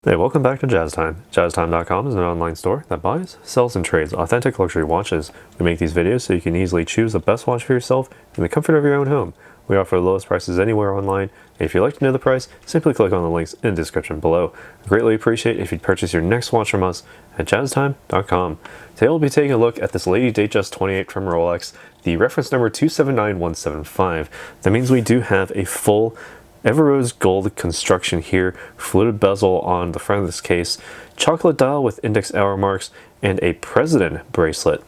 Hey, welcome back to Jaztime. Jaztime.com is an online store that buys, sells, and trades authentic luxury watches. We make these videos so you can easily choose the best watch for yourself in the comfort of your own home. We offer the lowest prices anywhere online, and if you'd like to know the price, simply click on the links in the description below. I greatly appreciate if you'd purchase your next watch from us at Jaztime.com. Today we'll be taking a look at this Lady-Datejust 28 from Rolex, the reference number 279175. That means we do have a full Everose gold construction here, fluted bezel on the front of this case, chocolate dial with index hour marks, and a President bracelet.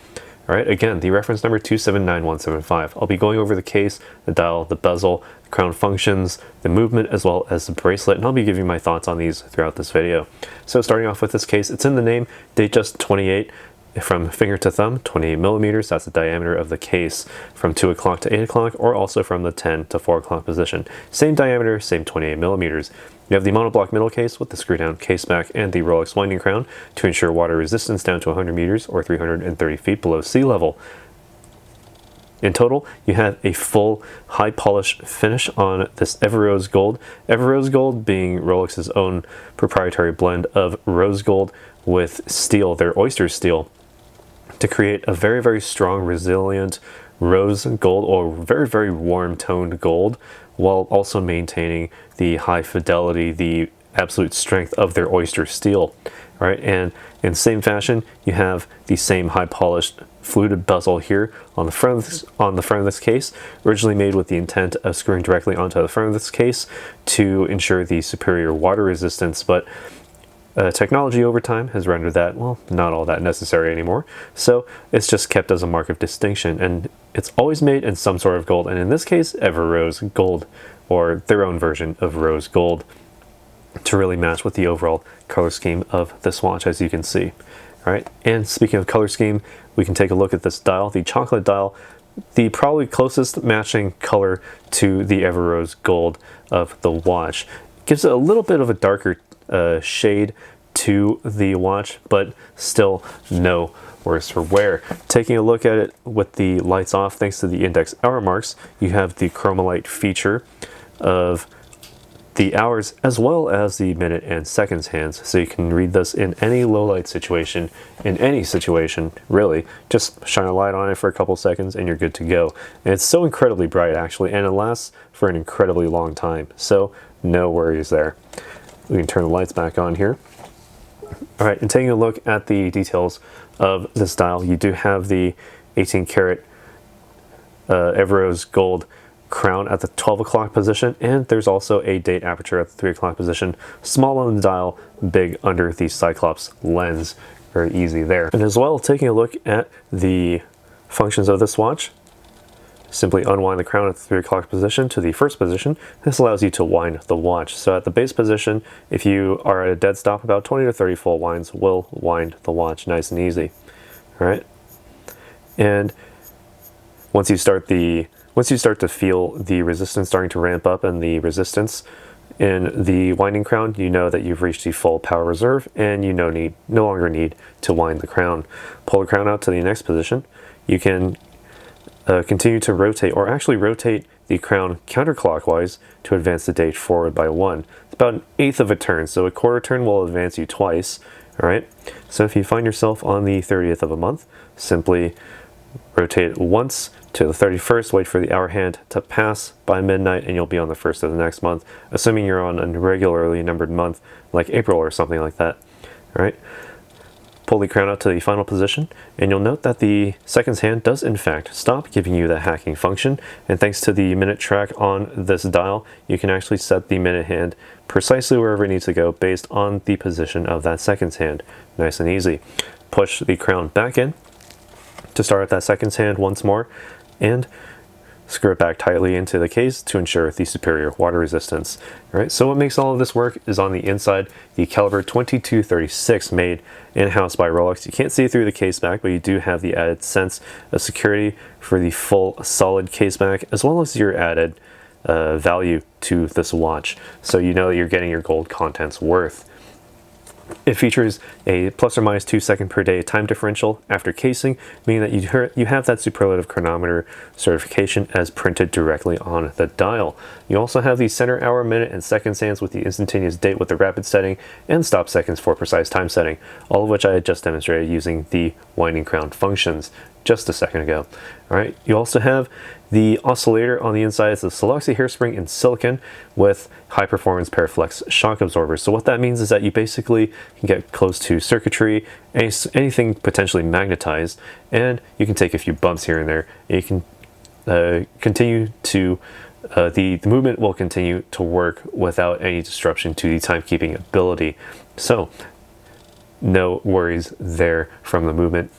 Alright, again, the reference number 279175. I'll be going over the case, the dial, the bezel, the crown functions, the movement, as well as the bracelet, and I'll be giving my thoughts on these throughout this video. So starting off with this case, it's in the name, Datejust 28. From finger to thumb, 28 millimeters, that's the diameter of the case, from 2 o'clock to 8 o'clock, or also from the 10 to 4 o'clock position. Same diameter, same 28 millimeters. You have the monoblock middle case with the screw down case back and the Rolex winding crown to ensure water resistance down to 100 meters or 330 feet below sea level. In total, you have a full high polish finish on this Everose Gold. Everose Gold being Rolex's own proprietary blend of rose gold with steel, their oyster steel, to create a very, very strong, resilient rose gold, or very, very warm toned gold, while also maintaining the high fidelity, the absolute strength of their oyster steel. Right, and in the same fashion, you have the same high polished fluted bezel here on the front of this case, originally made with the intent of screwing directly onto the front of this case to ensure the superior water resistance, but technology over time has rendered that, well, not all that necessary anymore. So it's just kept as a mark of distinction, and it's always made in some sort of gold, and in this case, Everose Gold, or their own version of rose gold, to really match with the overall color scheme of this watch, as you can see. All right, and speaking of color scheme, we can take a look at this dial, the chocolate dial, the probably closest matching color to the Everose Gold of the watch. Gives it a little bit of a darker shade to the watch, but still no worse for wear. Taking a look at it with the lights off, thanks to the index hour marks, you have the chromolite feature of the hours as well as the minute and seconds hands, so you can read this in any low light situation, in any situation really. Just shine a light on it for a couple seconds and you're good to go. And it's so incredibly bright actually, and it lasts for an incredibly long time, so no worries there. We can turn the lights back on here. All right, and taking a look at the details of this dial, you do have the 18 karat Everose Gold crown at the 12 o'clock position, and there's also a date aperture at the 3 o'clock position. Small on the dial, big under the Cyclops lens. Very easy there. And as well, taking a look at the functions of this watch, simply unwind the crown at the 3 o'clock position to the first position. This allows you to wind the watch. So at the base position, if you are at a dead stop, about 20 to 30 full winds will wind the watch nice and easy. All right. And once you start to feel the resistance starting to ramp up and the resistance in the winding crown, you know that you've reached the full power reserve and you no longer need to wind the crown. Pull the crown out to the next position. You can continue to rotate, or actually rotate the crown counterclockwise to advance the date forward by 1. It's about an eighth of a turn, so a quarter turn will advance you twice. All right. So if you find yourself on the 30th of a month, simply rotate once to the 31st, wait for the hour hand to pass by midnight, and you'll be on the 1st of the next month, assuming you're on a regularly numbered month like April or something like that. All right. Pull the crown out to the final position, and you'll note that the seconds hand does in fact stop, giving you the hacking function. And thanks to the minute track on this dial, you can actually set the minute hand precisely wherever it needs to go based on the position of that seconds hand. Nice and easy. Push the crown back in to start at that seconds hand once more, and screw it back tightly into the case to ensure the superior water resistance. All right, so what makes all of this work is on the inside, the caliber 2236 made in-house by Rolex. You can't see through the case back, but you do have the added sense of security for the full solid case back, as well as your added value to this watch. So you know that you're getting your gold contents worth. It features a plus or minus 2 second per day time differential after casing, meaning that you have that superlative chronometer certification as printed directly on the dial. You also have the center hour, minute, and second hands with the instantaneous date with the rapid setting and stop seconds for precise time setting, all of which I had just demonstrated using the winding crown functions just a second ago. All right, you also have the oscillator on the inside. It's a Siloxy hairspring in silicon with high performance Paraflex shock absorbers. So what that means is that you basically can get close to circuitry, anything potentially magnetized, and you can take a few bumps here and there. And you can continue to the movement will continue to work without any disruption to the timekeeping ability. So no worries there from the movement.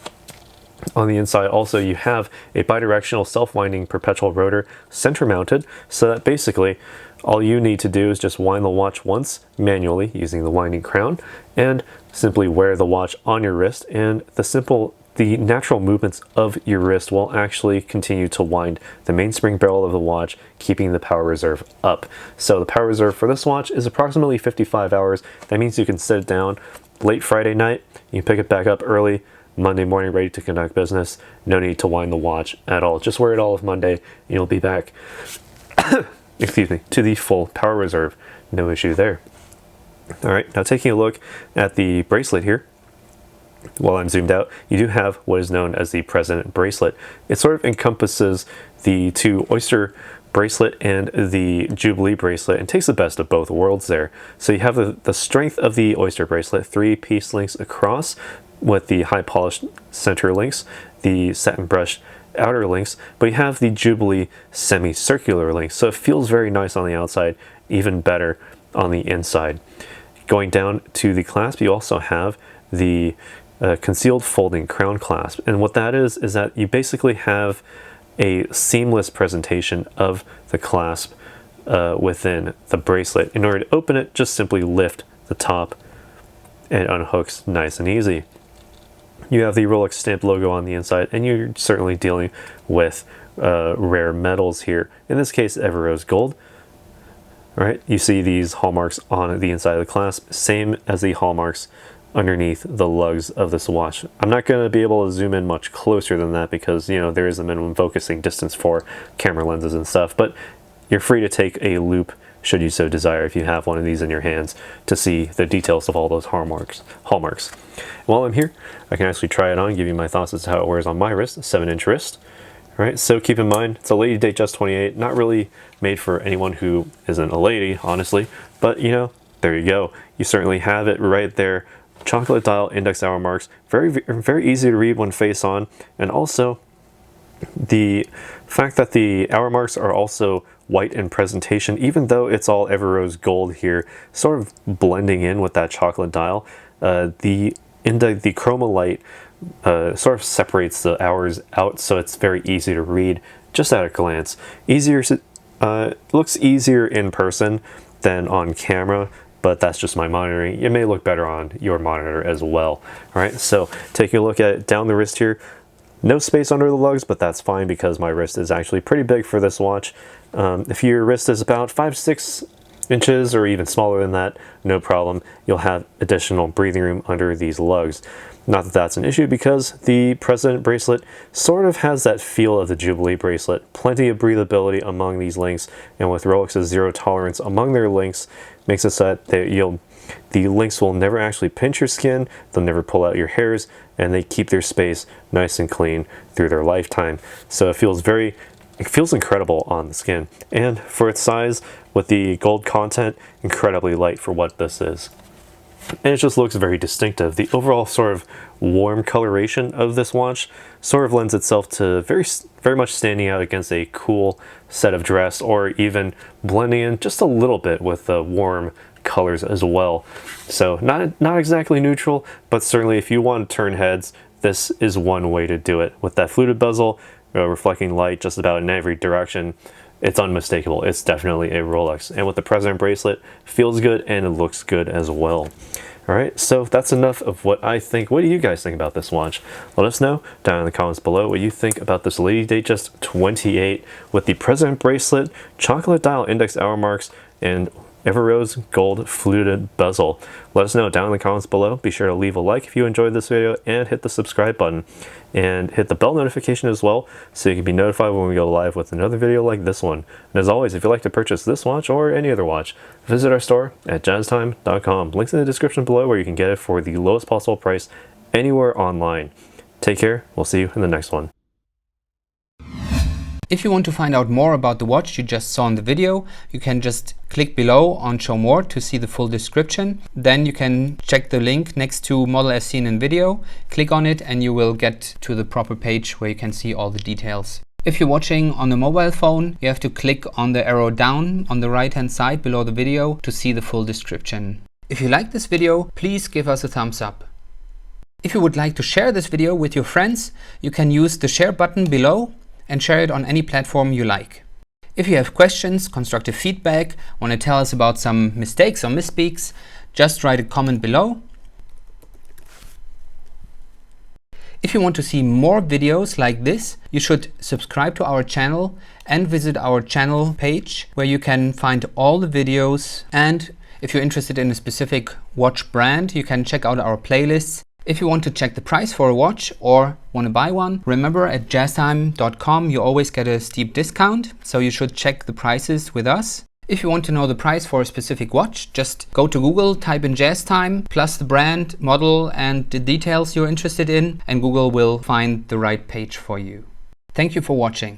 On the inside also you have a bidirectional self-winding perpetual rotor center mounted, so that basically all you need to do is just wind the watch once manually using the winding crown and simply wear the watch on your wrist, and the natural movements of your wrist will actually continue to wind the mainspring barrel of the watch, keeping the power reserve up. So the power reserve for this watch is approximately 55 hours. That means you can set it down late Friday night, you can pick it back up early Monday morning ready to conduct business. No need to wind the watch at all. Just wear it all of Monday and you'll be back excuse me, to the full power reserve. No issue there. All right, now taking a look at the bracelet here. While I'm zoomed out, you do have what is known as the President Bracelet. It sort of encompasses the two Oyster bracelet and the Jubilee bracelet and takes the best of both worlds there. So you have the strength of the Oyster bracelet, 3-piece links across with the high polished center links, the satin brushed outer links, but you have the Jubilee semicircular links. So it feels very nice on the outside, even better on the inside. Going down to the clasp, you also have the concealed folding crown clasp. And what that is that you basically have a seamless presentation of the clasp within the bracelet. In order to open it, just simply lift the top and it unhooks nice and easy. You have the Rolex stamp logo on the inside, and you're certainly dealing with rare metals here. In this case, Everose Gold. All right, you see these hallmarks on the inside of the clasp, same as the hallmarks underneath the lugs of this watch. I'm not going to be able to zoom in much closer than that because, you know, there is a minimum focusing distance for camera lenses and stuff, but you're free to take a loop should you so desire if you have one of these in your hands to see the details of all those hallmarks. While I'm here, I can actually try it on, give you my thoughts as to how it wears on my wrist, a 7-inch wrist. All right, so keep in mind, it's a Lady-Datejust 28, not really made for anyone who isn't a lady, honestly, but you know, there you go. You certainly have it right there. Chocolate dial index hour marks, very easy to read when face on, and also the fact that the hour marks are also white in presentation, even though it's all Everose Gold here, sort of blending in with that chocolate dial. The chroma light sort of separates the hours out, so it's very easy to read just at a glance. Looks easier in person than on camera, but that's just my monitoring. It may look better on your monitor as well. All right, so taking a look at it down the wrist here, no space under the lugs, but that's fine because my wrist is actually pretty big for this watch. If your wrist is about 5-6 inches or even smaller than that, no problem. You'll have additional breathing room under these lugs. Not that that's an issue because the President Bracelet sort of has that feel of the Jubilee Bracelet. Plenty of breathability among these links, and with Rolex's zero tolerance among their links, makes it so that the links will never actually pinch your skin, they'll never pull out your hairs, and they keep their space nice and clean through their lifetime. So it feels incredible on the skin. And for its size, with the gold content, incredibly light for what this is. And it just looks very distinctive. The overall sort of warm coloration of this watch sort of lends itself to very much standing out against a cool set of dress, or even blending in just a little bit with the warm colors as well. So not exactly neutral, but certainly if you want to turn heads, this is one way to do it. With that fluted bezel, reflecting light just about in every direction, it's unmistakable. It's definitely a Rolex. And with the President Bracelet, feels good and it looks good as well. All right, so that's enough of what I think. What do you guys think about this watch? Let us know down in the comments below what you think about this Lady-Datejust 28 with the President Bracelet, chocolate dial index hour marks, and Rose Gold Fluted Bezel. Let us know down in the comments below. Be sure to leave a like if you enjoyed this video and hit the subscribe button. And hit the bell notification as well so you can be notified when we go live with another video like this one. And as always, if you'd like to purchase this watch or any other watch, visit our store at Jaztime.com. Links in the description below where you can get it for the lowest possible price anywhere online. Take care. We'll see you in the next one. If you want to find out more about the watch you just saw in the video, you can just click below on Show More to see the full description. Then you can check the link next to model as seen in video, click on it and you will get to the proper page where you can see all the details. If you're watching on a mobile phone, you have to click on the arrow down on the right hand side below the video to see the full description. If you like this video, please give us a thumbs up. If you would like to share this video with your friends, you can use the share button below and share it on any platform you like. If you have questions, constructive feedback, want to tell us about some mistakes or misspeaks, just write a comment below. If you want to see more videos like this, you should subscribe to our channel and visit our channel page where you can find all the videos. And if you're interested in a specific watch brand, you can check out our playlists. If you want to check the price for a watch or want to buy one, remember at Jaztime.com you always get a steep discount, so you should check the prices with us. If you want to know the price for a specific watch, just go to Google, type in Jaztime, plus the brand, model and the details you're interested in, and Google will find the right page for you. Thank you for watching.